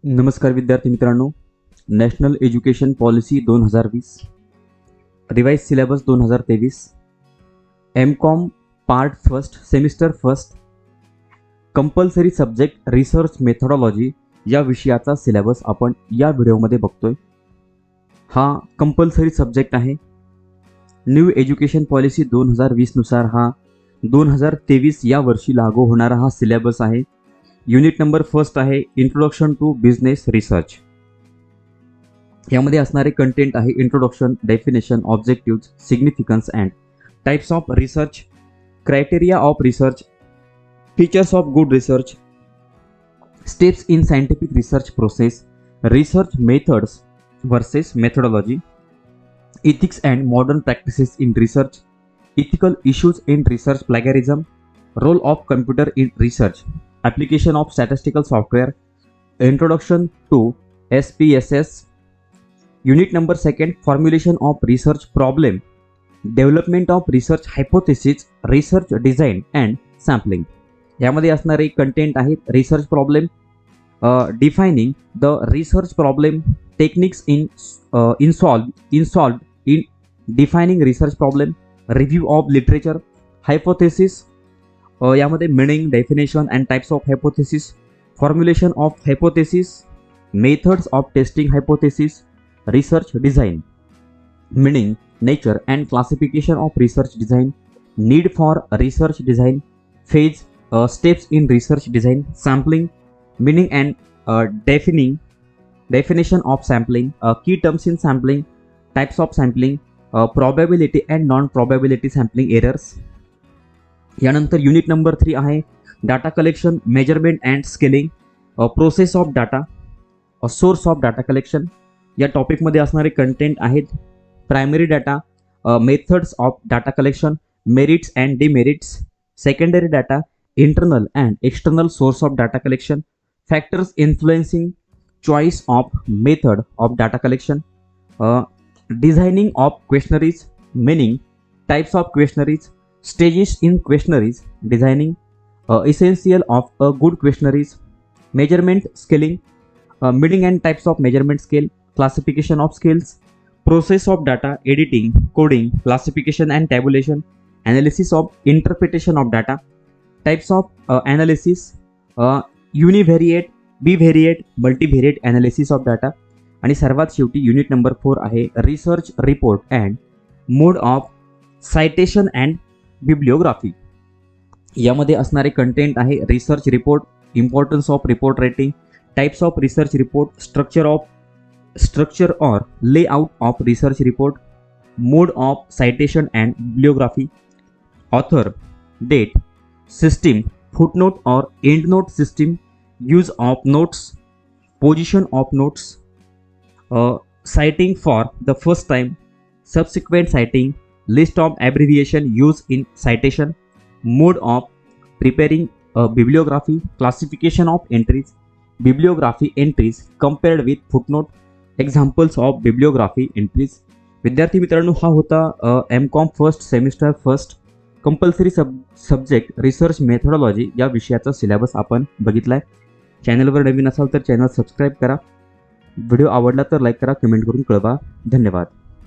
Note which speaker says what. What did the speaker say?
Speaker 1: नमस्कार विद्यार्थी मित्रांनो, national education policy 2020, revise syllabus 2023, M.Com part first semester first, compulsory subject research methodology या विषयाचा सिलेबस आपण या व्हिडिओमध्ये बघतोय. हा कंपल्सरी सब्जेक्ट आहे. न्यू एज्युकेशन पॉलिसी 2020 नुसार हा 2023 या वर्षी लागू होणारा हा सिलेबस आहे. युनिट नंबर फर्स्ट आहे इंट्रोडक्शन टू बिझनेस रिसर्च. यामध्ये असणारे कंटेंट आहे introduction, definition, objective, significance and types of research, criteria of research, features of good research, steps in scientific research process, research methods versus methodology, ethics and modern practices in research, ethical issues in research plagiarism, role of computer in research, application of statistical software, introduction to SPSS, unit number second, formulation of research problem, development of research hypothesis, research design and sampling. यामध्ये असणारे content आहेत research problem, defining the research problem, techniques in defining research problem, review of literature, hypothesis, यामध्ये meaning, definition and types of hypothesis, formulation of hypothesis, methods of testing hypothesis, research design, meaning, nature and classification of research design, need for research design, phase, steps in research design, sampling, meaning and definition of sampling, key terms in sampling, types of sampling, probability and non-probability sampling errors. यानंतर unit number 3 आहे data collection, measurement and scaling, process of data, source of data collection. या टॉपिकमध्ये असणारे content आहेत primary data, methods of data collection, merits and demerits, secondary data, internal and external source of data collection, factors influencing choice of method of data collection, designing of questionnaires, meaning, types of questionnaires, stages in questionnaires, designing, essential of a good questionnaires, measurement scaling, meaning and types of measurement scale, classification of scales, process of data, editing, coding, classification and tabulation, analysis of interpretation of data, types of analysis, univariate, bivariate, multivariate analysis of data. आणि सर्वात शेवटी unit number 4 आहे research report and mode of citation and bibliography. यामध्ये असणारे content आहे research report, importance of report writing, types of research report, structure और layout of research report, mode of citation and bibliography, author, date, system, footnote और endnote system, use of notes, position of notes, citing for the first time, subsequent citing, list of abbreviation used in citation, mode of preparing a bibliography, classification of entries, bibliography entries compared with footnote, examples of bibliography entries. विद्यार्थी मित्रांनो, हा होता M.Com first semester first compulsory subject research methodology या विषयाचा syllabus आपण बघितला आहे. चॅनलवर नवीन असाल तर चॅनल सबस्क्राईब करा. व्हिडिओ आवडला तर लाईक करा, कमेंट करून कळवा. धन्यवाद.